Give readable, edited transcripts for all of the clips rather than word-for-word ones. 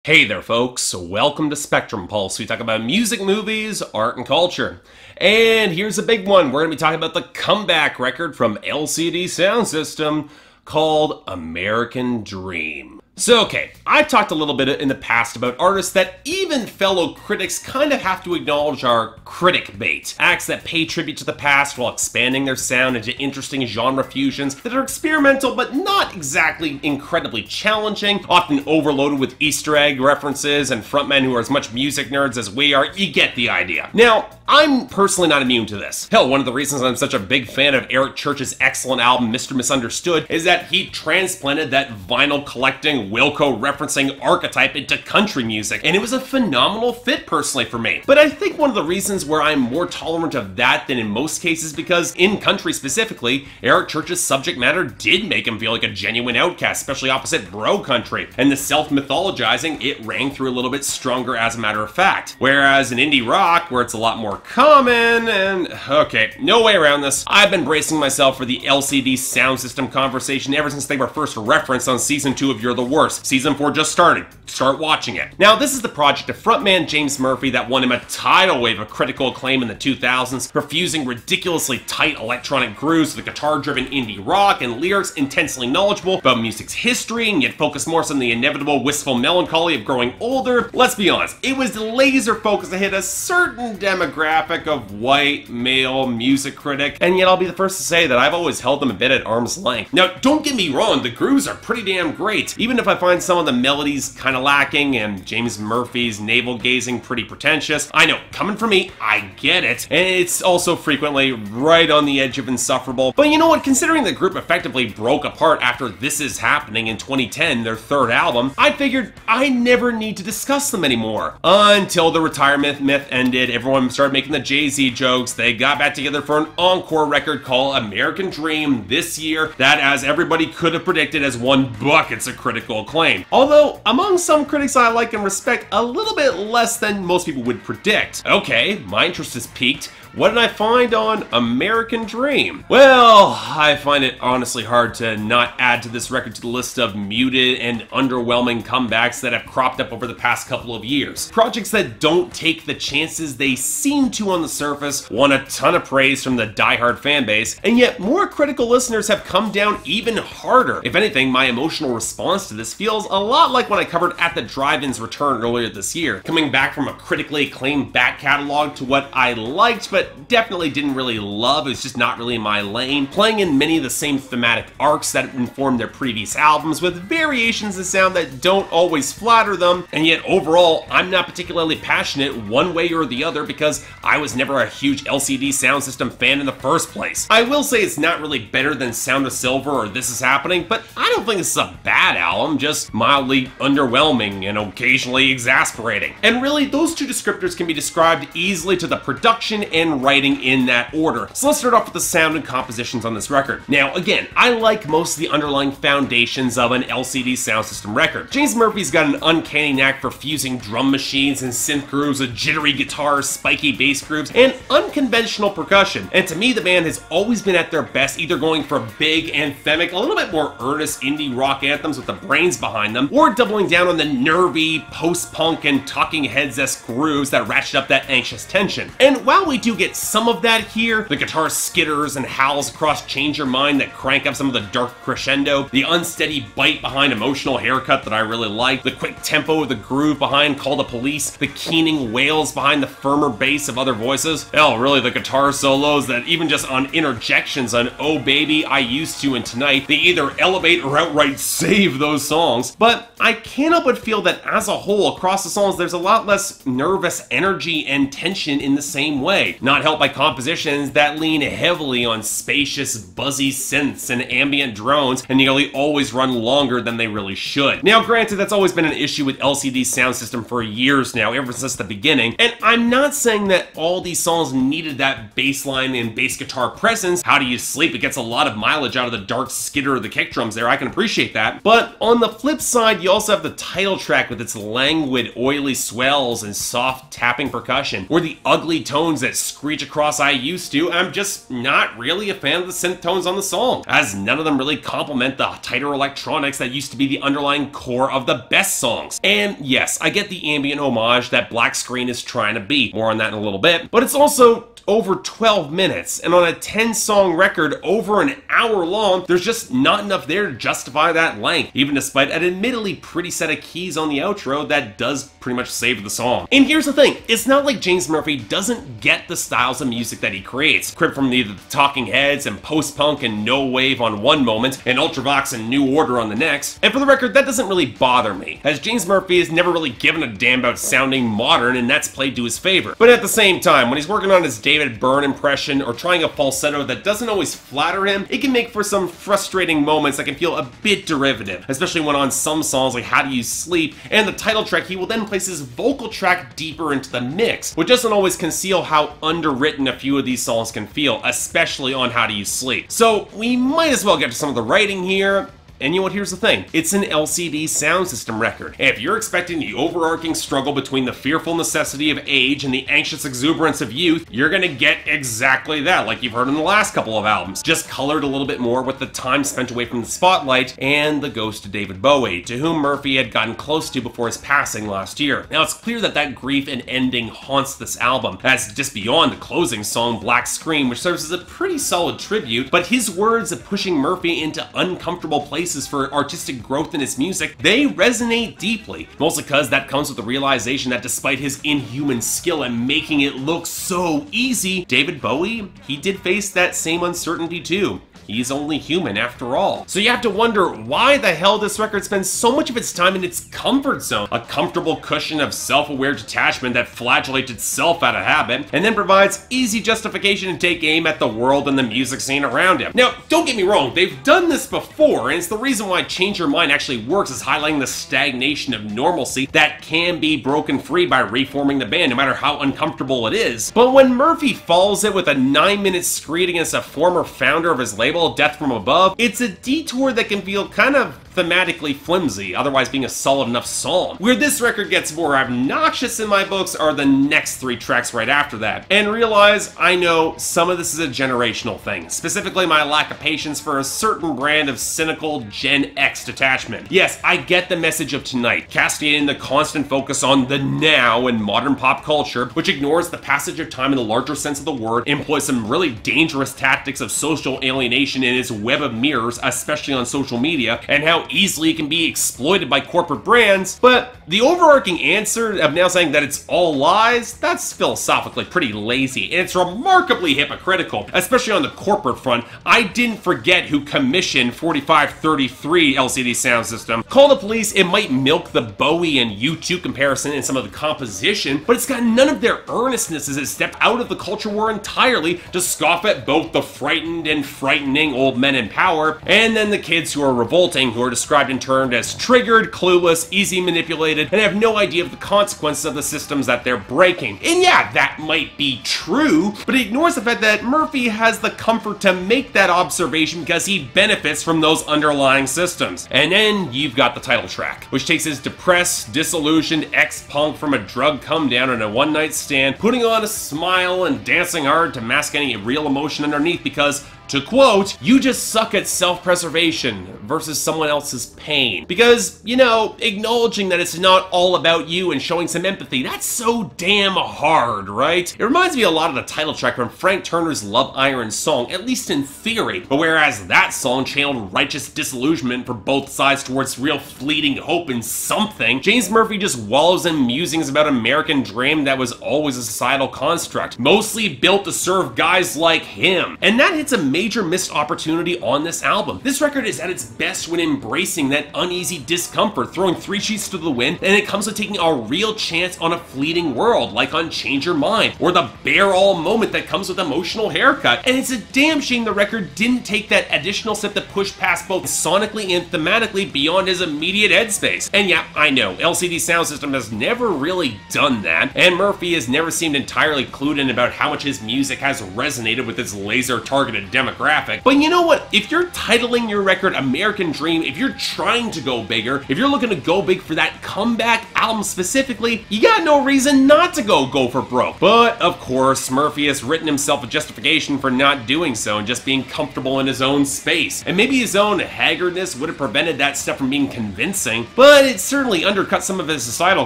Hey there, folks. Welcome to Spectrum Pulse. We talk about music, movies, art, and culture. And here's a big one. We're going to be talking about the comeback record from LCD Soundsystem called American Dream. So, okay, I've talked a little bit in the past about artists that even fellow critics kind of have to acknowledge are critic bait. Acts that pay tribute to the past while expanding their sound into interesting genre fusions that are experimental but not exactly incredibly challenging, often overloaded with Easter egg references and frontmen who are as much music nerds as we are. You get the idea. Now, I'm personally not immune to this. Hell, one of the reasons I'm such a big fan of Eric Church's excellent album Mr. Misunderstood is that he transplanted that vinyl collecting, Wilco referencing archetype into country music, and it was a phenomenal fit personally for me. But I think one of the reasons where I'm more tolerant of that than in most cases because in country specifically, Eric Church's subject matter did make him feel like a genuine outcast, especially opposite bro country, and the self-mythologizing, it rang through a little bit stronger as a matter of fact. Whereas in indie rock, where it's a lot more common, and okay, no way around this, I've been bracing myself for the LCD Soundsystem conversation ever since they were first referenced on Season 2 of You're the Worst. Season 4 just started. Start watching it. Now, this is the project of frontman James Murphy that won him a tidal wave of critical acclaim in the 2000s for fusing ridiculously tight electronic grooves with guitar-driven indie rock and lyrics intensely knowledgeable about music's history and yet focused more on the inevitable wistful melancholy of growing older. Let's be honest, it was laser focused to hit a certain demographic of white, male music critic, and yet I'll be the first to say that I've always held them a bit at arm's length. Now, don't get me wrong, the grooves are pretty damn great, even if I find some of the melodies kind of lacking and James Murphy's navel-gazing pretty pretentious. I know, coming from me, I get it, and it's also frequently right on the edge of insufferable. But you know what, considering the group effectively broke apart after This Is Happening in 2010, their third album, I figured I never need to discuss them anymore. Until the retirement myth ended, everyone started making the Jay-Z jokes, they got back together for an encore record called American Dream this year that, as everybody could have predicted, has won buckets of critical acclaim. Although, among some critics I like and respect, a little bit less than most people would predict. Okay, my interest is piqued. What did I find on American Dream? Well, I find it honestly hard to not add to this record to the list of muted and underwhelming comebacks that have cropped up over the past couple of years. Projects that don't take the chances they seem to on the surface, won a ton of praise from the diehard fanbase, and yet more critical listeners have come down even harder. If anything, my emotional response to this feels a lot like when I covered At the Drive-In's return earlier this year, coming back from a critically acclaimed back catalog to what I liked but definitely didn't really love. It was just not really my lane, playing in many of the same thematic arcs that informed their previous albums with variations in sound that don't always flatter them, and yet overall I'm not particularly passionate one way or the other because I was never a huge LCD Soundsystem fan in the first place. I will say it's not really better than Sound of Silver or This Is Happening, but I don't think this is a bad album, just mildly underwhelming and occasionally exasperating. And really, those two descriptors can be described easily to the production and writing in that order. So let's start off with the sound and compositions on this record. Now, again, I like most of the underlying foundations of an LCD Soundsystem record. James Murphy's got an uncanny knack for fusing drum machines and synth grooves with jittery guitars, spiky bass grooves, and unconventional percussion. And to me, the band has always been at their best, either going for big, anthemic, a little bit more earnest indie rock anthems with the brains behind them, or doubling down on the nervy, post-punk, and Talking Heads-esque grooves that ratchet up that anxious tension. And while we do get some of that here, the guitar skitters and howls across Change Your Mind that crank up some of the dark crescendo, the unsteady bite behind Emotional Haircut that I really like, the quick tempo of the groove behind Call the Police, the keening wails behind the firmer bass of other voices, hell, really the guitar solos that even just on interjections on Oh Baby, I Used To, and Tonight, they either elevate or outright save those songs. But I can't help but feel that as a whole, across the songs, there's a lot less nervous energy and tension in the same way. Not helped by compositions that lean heavily on spacious, buzzy synths and ambient drones and nearly always run longer than they really should. Now, granted, that's always been an issue with LCD Soundsystem for years now, ever since the beginning, and I'm not saying that all these songs needed that bass line and bass guitar presence. How Do You Sleep? It gets a lot of mileage out of the dark skitter of the kick drums there, I can appreciate that. But on the flip side, you also have the title track with its languid, oily swells and soft tapping percussion, or the ugly tones that screech across I used to, I'm just not really a fan of the synth tones on the song, as none of them really complement the tighter electronics that used to be the underlying core of the best songs. And yes, I get the ambient homage that Black Screen is trying to be, more on that in a little bit, but it's also over 12 minutes, and on a 10-song record over an hour long, there's just not enough there to justify that length, even despite an admittedly pretty set of keys on the outro that does pretty much save the song. And here's the thing, it's not like James Murphy doesn't get the styles of music that he creates, cribbed from either the Talking Heads and post-punk and no wave on one moment, and Ultravox and New Order on the next, and for the record, that doesn't really bother me, as James Murphy has never really given a damn about sounding modern, and that's played to his favor. But at the same time, when he's working on his David Byrne impression or trying a falsetto that doesn't always flatter him, it can make for some frustrating moments that can feel a bit derivative, especially when on some songs like How Do You Sleep and the title track, he will then place his vocal track deeper into the mix, which doesn't always conceal how underwritten a few of these songs can feel, especially on How Do You Sleep. So we might as well get to some of the writing here. And you know what, here's the thing, it's an LCD Soundsystem record. And if you're expecting the overarching struggle between the fearful necessity of age and the anxious exuberance of youth, you're gonna get exactly that, like you've heard in the last couple of albums. Just colored a little bit more with the time spent away from the spotlight and the ghost of David Bowie, to whom Murphy had gotten close to before his passing last year. Now it's clear that that grief and ending haunts this album. That's just beyond the closing song Black Screen, which serves as a pretty solid tribute, but his words of pushing Murphy into uncomfortable places for artistic growth in his music, they resonate deeply. Mostly because that comes with the realization that despite his inhuman skill at making it look so easy, David Bowie, he did face that same uncertainty too. He's only human after all. So you have to wonder why the hell this record spends so much of its time in its comfort zone, a comfortable cushion of self-aware detachment that flagellates itself out of habit, and then provides easy justification to take aim at the world and the music scene around him. Now, don't get me wrong, they've done this before, and it's the reason why Change Your Mind actually works, is highlighting the stagnation of normalcy that can be broken free by reforming the band, no matter how uncomfortable it is. But when Murphy follows it with a 9-minute screed against a former founder of his label, Death From Above, it's a detour that can feel kind of thematically flimsy, otherwise being a solid enough song. Where this record gets more obnoxious in my books are the next 3 tracks right after that. And realize, I know some of this is a generational thing, specifically my lack of patience for a certain brand of cynical Gen X detachment. Yes, I get the message of Tonight, casting in the constant focus on the now in modern pop culture, which ignores the passage of time in the larger sense of the word, employs some really dangerous tactics of social alienation in its web of mirrors, especially on social media, and how easily it can be exploited by corporate brands. But the overarching answer of now saying that it's all lies, that's philosophically pretty lazy, and it's remarkably hypocritical, especially on the corporate front. I didn't forget who commissioned 4533 LCD Soundsystem. Call the Police, it might milk the Bowie and U2 comparison in some of the composition, but it's got none of their earnestness as it stepped out of the culture war entirely to scoff at both the frightened and frightening old men in power, and then the kids who are revolting, who are described and termed as triggered, clueless, easy manipulated, and have no idea of the consequences of the systems that they're breaking. And yeah, that might be true, but it ignores the fact that Murphy has the comfort to make that observation because he benefits from those underlying systems. And then you've got the title track, which takes his depressed, disillusioned ex-punk from a drug come down and a one-night stand, putting on a smile and dancing hard to mask any real emotion underneath because, to quote, you just suck at self-preservation versus someone else's pain. Because, you know, acknowledging that it's not all about you and showing some empathy, that's so damn hard, right? It reminds me a lot of the title track from Frank Turner's Love Iron song, at least in theory. But whereas that song channeled righteous disillusionment for both sides towards real fleeting hope in something, James Murphy just wallows in musings about American dream that was always a societal construct, mostly built to serve guys like him. And that hits a major missed opportunity on this album. This record is at its best when embracing that uneasy discomfort, throwing 3 sheets to the wind, and it comes with taking a real chance on a fleeting world, like on Change Your Mind, or the bare all moment that comes with Emotional Haircut. And it's a damn shame the record didn't take that additional step to push past both sonically and thematically beyond his immediate headspace. And yeah, I know, LCD Soundsystem has never really done that, and Murphy has never seemed entirely clued in about how much his music has resonated with its laser-targeted demographic. demographic. But you know what? If you're titling your record American Dream, if you're trying to go bigger, if you're looking to go big for that comeback album specifically, you got no reason not to go for broke. But of course, Murphy has written himself a justification for not doing so and just being comfortable in his own space. And maybe his own haggardness would have prevented that stuff from being convincing, but it certainly undercut some of his societal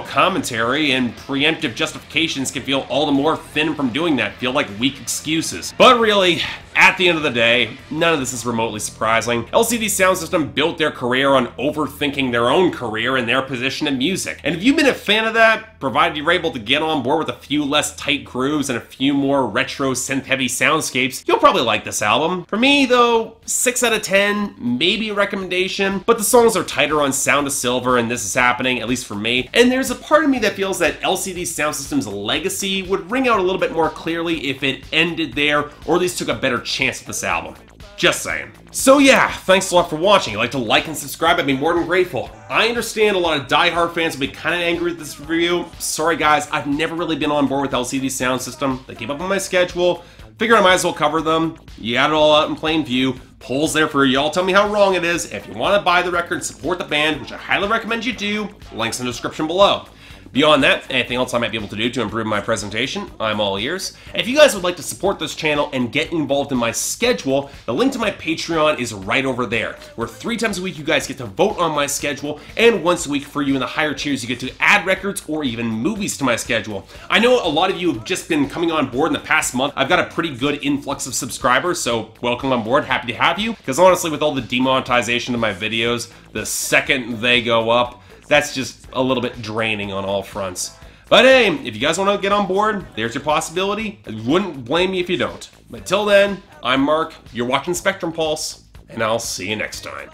commentary, and preemptive justifications can feel all the more thin from doing that, feel like weak excuses. But really, at the end of the day, none of this is remotely surprising. LCD Soundsystem built their career on overthinking their own career and their position in music. And if you've been a fan of that, provided you're able to get on board with a few less tight grooves and a few more retro synth-heavy soundscapes, you'll probably like this album. For me, though, 6 out of 10, maybe a recommendation, but the songs are tighter on Sound of Silver and This Is Happening, at least for me. And there's a part of me that feels that LCD Soundsystem's legacy would ring out a little bit more clearly if it ended there, or at least took a better chance at this album. Just saying. So yeah, thanks a lot for watching. If you'd like to like and subscribe, I'd be more than grateful. I understand a lot of die-hard fans will be kind of angry with this review. Sorry guys, I've never really been on board with LCD Soundsystem. They keep up on my schedule. Figured I might as well cover them. You got it all out in plain view. Polls there for y'all. Tell me how wrong it is. If you want to buy the record, support the band, which I highly recommend you do. Links in the description below. Beyond that, anything else I might be able to do to improve my presentation, I'm all ears. If you guys would like to support this channel and get involved in my schedule, the link to my Patreon is right over there, where 3 times a week you guys get to vote on my schedule, and once a week for you in the higher tiers you get to add records or even movies to my schedule. I know a lot of you have just been coming on board in the past month. I've got a pretty good influx of subscribers, so welcome on board, happy to have you, because honestly with all the demonetization of my videos, the second they go up, that's just a little bit draining on all fronts. But hey, if you guys want to get on board, there's your possibility. I wouldn't blame me if you don't. But till then, I'm Mark, you're watching Spectrum Pulse, and I'll see you next time.